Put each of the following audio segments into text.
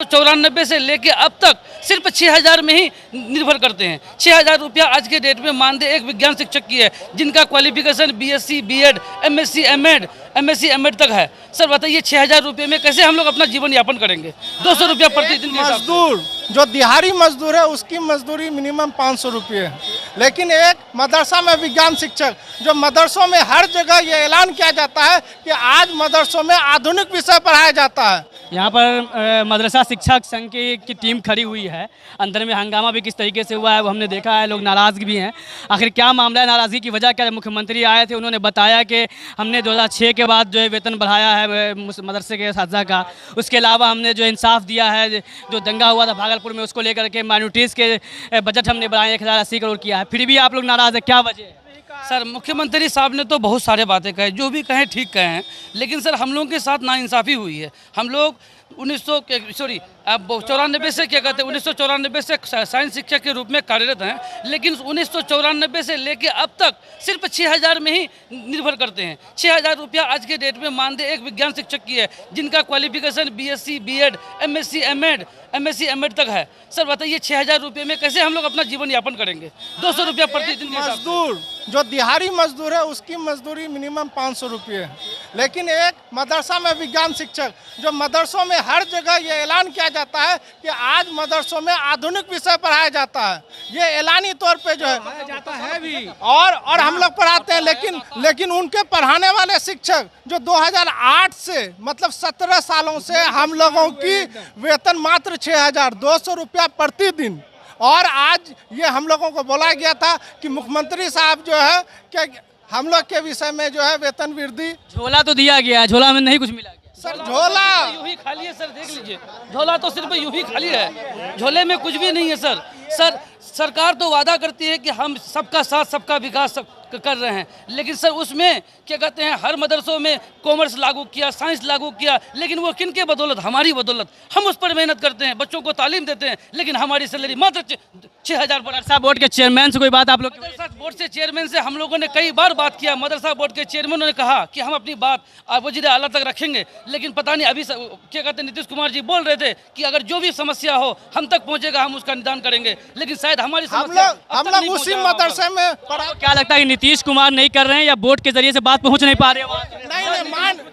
94 से लेके अब तक सिर्फ 6000 में ही निर्भर करते हैं। 6000 रुपया आज के डेट में मानदेय एक विज्ञान शिक्षक की है, जिनका qualification BSc, BEd, MSc, MEd तक है। सर बताइए 6000 रुपये में कैसे हम लोग अपना जीवन यापन करेंगे? 200 रुपया प्रतिदिन के हिसाब से। मजदूर जो दिहाड़ी मजदूर है उसकी मजदूरी मिनिमम 500 रुपये है, लेकिन एक मदरसा में विज्ञान शिक्षक, जो मदरसों में हर जगह ये ऐलान किया जाता है कि आज मदरसों में आधुनिक विषय पढ़ाया जाता है। यहाँ पर मदरसा शिक्षक संघ की टीम खड़ी हुई है। अंदर में हंगामा भी किस तरीके से हुआ है वो हमने देखा है, लोग नाराज़ भी हैं। आखिर क्या मामला है, नाराज़गी की वजह क्या है? मुख्यमंत्री आए थे, उन्होंने बताया कि हमने 2006 के बाद जो है वेतन बढ़ाया है मदरसे के असातिज़ा का। उसके अलावा हमने जो इंसाफ दिया है, जो दंगा हुआ था भागलपुर में, उसको लेकर के माइनॉरिटीज़ के बजट हमने बढ़ाए 1080 करोड़ किया है, फिर भी आप लोग नाराज़ है, क्या वजह है? सर मुख्यमंत्री साहब ने तो बहुत सारे बातें कहे, जो भी कहें ठीक कहे हैं, लेकिन सर हम लोगों के साथ नाइंसाफ़ी हुई है। हम लोग 1994 से क्या कहते हैं 1994 से साइंस शिक्षक के रूप में कार्यरत हैं, लेकिन 1994 से लेके अब तक सिर्फ 6000 में ही निर्भर करते हैं। 6000 रुपया आज के डेट में मानदेय एक विज्ञान शिक्षक की है, जिनका qualification BSc, BEd, MSc, MEd तक है। सर बताइए 6000 रुपये में कैसे हम लोग अपना जीवन यापन करेंगे? 200 रुपया प्रतिदिन के हिसाब से। मजदूर जो दिहाड़ी मजदूर है उसकी मजदूरी मिनिमम 500 रुपये है, लेकिन एक मदरसा में विज्ञान शिक्षक, जो मदरसों में हर जगह ये ऐलान किया जाता है कि आज मदरसों में आधुनिक विषय पढ़ाया जाता है, ये ऐलानी तौर पे जो है जाता है भी, और हम लोग पढ़ाते हैं, लेकिन उनके पढ़ाने वाले शिक्षक जो 2008 से मतलब 17 सालों से हम लोगों की वेतन मात्र 6200 रुपया प्रतिदिन, और आज ये हम लोगों को बोला गया था कि मुख्यमंत्री साहब जो है कि हम लोग के विषय में जो है वेतन वृद्धि। झोला तो दिया गया है, झोला में नहीं कुछ मिला गया। सर झोला यूं ही खाली है सर, देख लीजिए, झोला तो सिर्फ यूं ही खाली है, झोले में कुछ भी नहीं है सर। सरकार तो वादा करती है कि हम सबका साथ सबका विकास कर रहे हैं, लेकिन सर उसमें क्या कहते हैं हर मदरसों में कॉमर्स लागू किया, साइंस लागू किया, लेकिन वो किन के बदौलत? हमारी बदौलत। हम उस पर मेहनत करते हैं, बच्चों को तालीम देते हैं, लेकिन हमारी सैलरी मात्र 6000। मदरसा बोर्ड के चेयरमैन से कोई बात आप लोग? मदरसा बोर्ड से चेयरमैन से हम लोगों ने कई बार बात किया। मदरसा बोर्ड के चेयरमैन ने कहा कि हम अपनी बात वज़ीर आला तक रखेंगे, लेकिन पता नहीं अभी क्या कहते हैं नीतीश कुमार जी बोल रहे थे कि अगर जो भी समस्या हो हम तक पहुंचेगा, हम उसका निदान करेंगे, लेकिन शायद हमारी समस्या हम लोग उसी मदरसे में क्या लगता है कि नीतीश कुमार नहीं कर रहे हैं या बोर्ड के जरिए से बात पहुंच नहीं पा रहे हैं?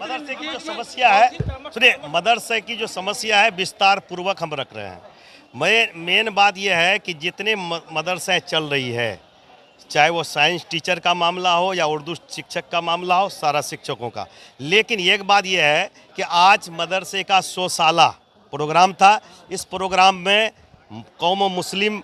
मदरसे की जो समस्या है, सुनिए, मदरसे की जो समस्या है विस्तार पूर्वक हम रख रहे हैं। मेन बात यह है कि जितने मदरसे चल रही है, चाहे वो साइंस टीचर का मामला हो या उर्दू शिक्षक का मामला हो, सारा शिक्षकों का, लेकिन एक बात यह है कि आज मदरसे का 100 साला प्रोग्राम था। इस प्रोग्राम में कौम मुस्लिम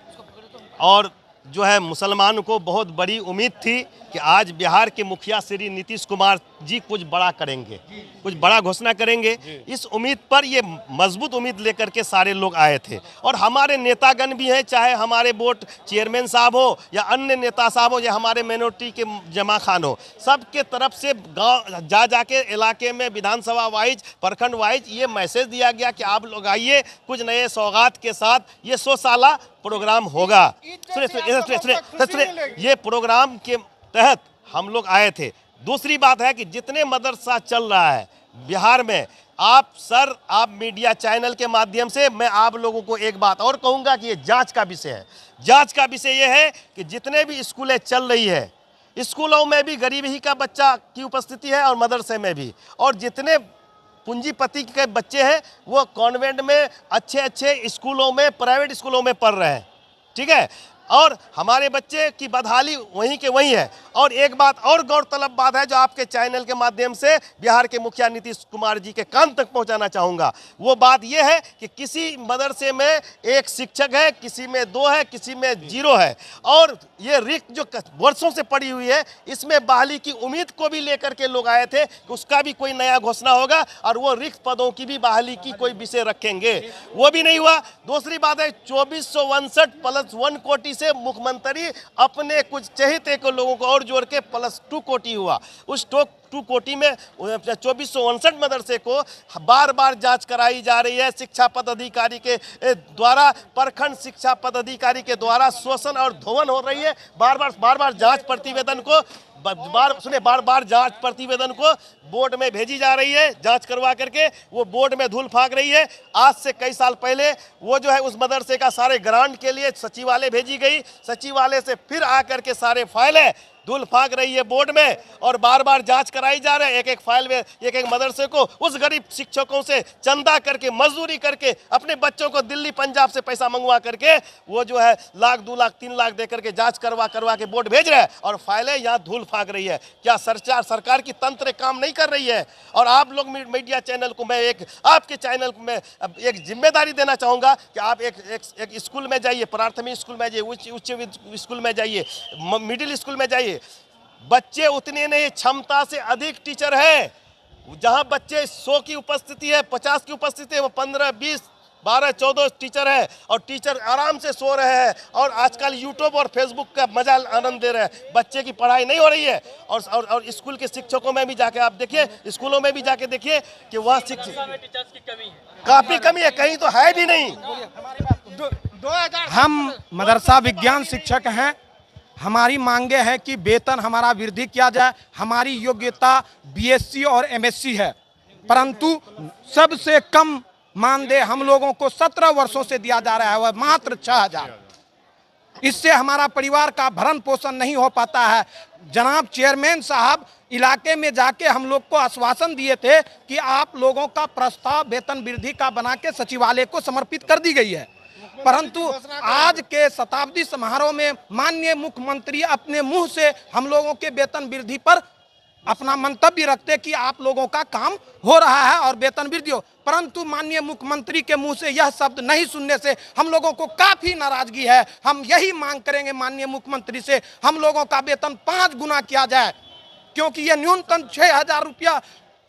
और जो है मुसलमान को बहुत बड़ी उम्मीद थी कि आज बिहार के मुखिया श्री नीतीश कुमार जी कुछ बड़ा करेंगे, कुछ बड़ा घोषणा करेंगे। इस उम्मीद पर, ये मजबूत उम्मीद लेकर के सारे लोग आए थे, और हमारे नेतागण भी हैं, चाहे हमारे बोर्ड चेयरमैन साहब हो या अन्य नेता साहब हो या हमारे मिनोरिटी के जमा खान हो, सबके तरफ से गाँव जाके इलाके में विधानसभा वाइज, प्रखंड वाइज ये मैसेज दिया गया कि आप लोग आइए, कुछ नए सौगात के साथ ये 100 साला प्रोग्राम होगा। सुनिए, ये प्रोग्राम के तहत हम लोग आए थे। दूसरी बात है कि जितने मदरसा चल रहा है बिहार में, आप मीडिया चैनल के माध्यम से मैं आप लोगों को एक बात और कहूँगा कि ये जांच का विषय है। जांच का विषय ये है कि जितने भी स्कूलें चल रही है, स्कूलों में भी गरीबी का बच्चा की उपस्थिति है और मदरसे में भी, और जितने पूंजीपति के बच्चे हैं वो कॉन्वेंट में अच्छे स्कूलों में, प्राइवेट स्कूलों में पढ़ रहे हैं, ठीक है, और हमारे बच्चे की बदहाली वहीं के वहीं है। और एक बात और गौरतलब बात है जो आपके चैनल के माध्यम से बिहार के मुखिया नीतीश कुमार जी के कान तक पहुंचाना चाहूँगा, वो बात ये है कि किसी मदरसे में एक शिक्षक है, किसी में 2 है, किसी में 0 है, और ये रिक्त जो वर्षों से पड़ी हुई है, इसमें बहाली की उम्मीद को भी लेकर के लोग आए थे कि उसका भी कोई नया घोषणा होगा और वो रिक्त पदों की भी बहाली की कोई विषय रखेंगे, वो भी नहीं हुआ। दूसरी बात है 2459+1 कोटि से मुख्यमंत्री अपने कुछ चहेते को लोगों को और जोड़ के +2 कोटि हुआ। उस 2 कोटि में 2459 मदरसे को बार बार जांच कराई जा रही है शिक्षा पदाधिकारी के द्वारा, प्रखंड शिक्षा पदाधिकारी के द्वारा शोषण और धोवन हो रही है। बार बार जांच प्रतिवेदन को बार बार जांच प्रतिवेदन को बोर्ड में भेजी जा रही है, जांच करवा करके वो बोर्ड में धूल फाक रही है। आज से कई साल पहले वो जो है उस मदरसे का सारे ग्रांट के लिए सचिवालय भेजी गई, सचिवालय से फिर आकर के सारे फाइलें धूल फाक रही है बोर्ड में, और बार बार जांच कराई जा रही है। एक एक फाइल में एक एक मदरसे को उस गरीब शिक्षकों से चंदा करके, मजदूरी करके, अपने बच्चों को दिल्ली पंजाब से पैसा मंगवा करके वो जो है लाख 2 लाख 3 लाख दे करके जांच करवा के बोर्ड भेज रहे हैं, और फाइलें यहाँ धूल फाक रही है। क्या सरकार की तंत्र काम नहीं कर रही है? और आप लोग मीडिया चैनल को मैं आपके चैनल को मैं एक जिम्मेदारी देना चाहूँगा कि आप एक स्कूल में जाइए, प्राथमिक स्कूल में जाइए, उच्च स्कूल में जाइए, मिडिल स्कूल में जाइए। बच्चे उतने नहीं, क्षमता से अधिक टीचर है। जहां बच्चे 100 की उपस्थिति है, 50 की उपस्थिति है, वो 15, 20, 12, 14 टीचर है, और टीचर आराम से सो रहे हैं, और आजकल यूट्यूब और फेसबुक का मजा आनंद दे रहे हैं। बच्चे की पढ़ाई नहीं हो रही है। और स्कूल के शिक्षकों में भी जाके आप देखिए, स्कूलों में भी जाके देखिए कि वह शिक्षक काफी कमी है, कहीं तो है भी नहीं। हम मदरसा विज्ञान शिक्षक हैं। हमारी मांगे हैं कि वेतन हमारा वृद्धि किया जाए। हमारी योग्यता बीएससी और एमएससी है, परंतु सबसे कम मानदेय हम लोगों को 17 वर्षों से दिया जा रहा है, वह मात्र 6,000। इससे हमारा परिवार का भरण पोषण नहीं हो पाता है। जनाब चेयरमैन साहब इलाके में जाके हम लोग को आश्वासन दिए थे कि आप लोगों का प्रस्ताव वेतन वृद्धि का बना के सचिवालय को समर्पित कर दी गई है, परंतु आज के शताब्दी समारोह में माननीय मुख्यमंत्री अपने मुंह से हम लोगों के वेतन वृद्धि पर अपना मंतव्य रखते कि आप लोगों का काम हो रहा है और वेतन वृद्धि हो, परंतु माननीय मुख्यमंत्री के मुंह से यह शब्द नहीं सुनने से हम लोगों को काफी नाराजगी है। हम यही मांग करेंगे माननीय मुख्यमंत्री से, हम लोगों का वेतन 5 गुना किया जाए, क्योंकि यह न्यूनतम 6,000 रुपया,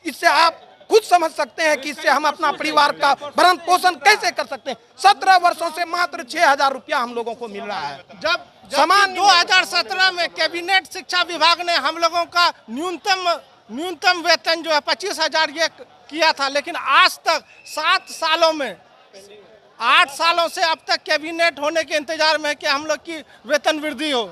इससे आप खुद समझ सकते हैं कि इससे हम अपना परिवार का भरण पोषण कैसे कर सकते हैं। 17 वर्षों से मात्र 6,000 रुपया हम लोगों को मिल रहा है। जब समान 2017 में कैबिनेट शिक्षा विभाग ने हम लोगों का न्यूनतम वेतन जो है 25,000 ये किया था, लेकिन आज तक 7 सालों में 8 सालों से अब तक कैबिनेट होने के इंतजार में है कि हम लोग की वेतन वृद्धि हो।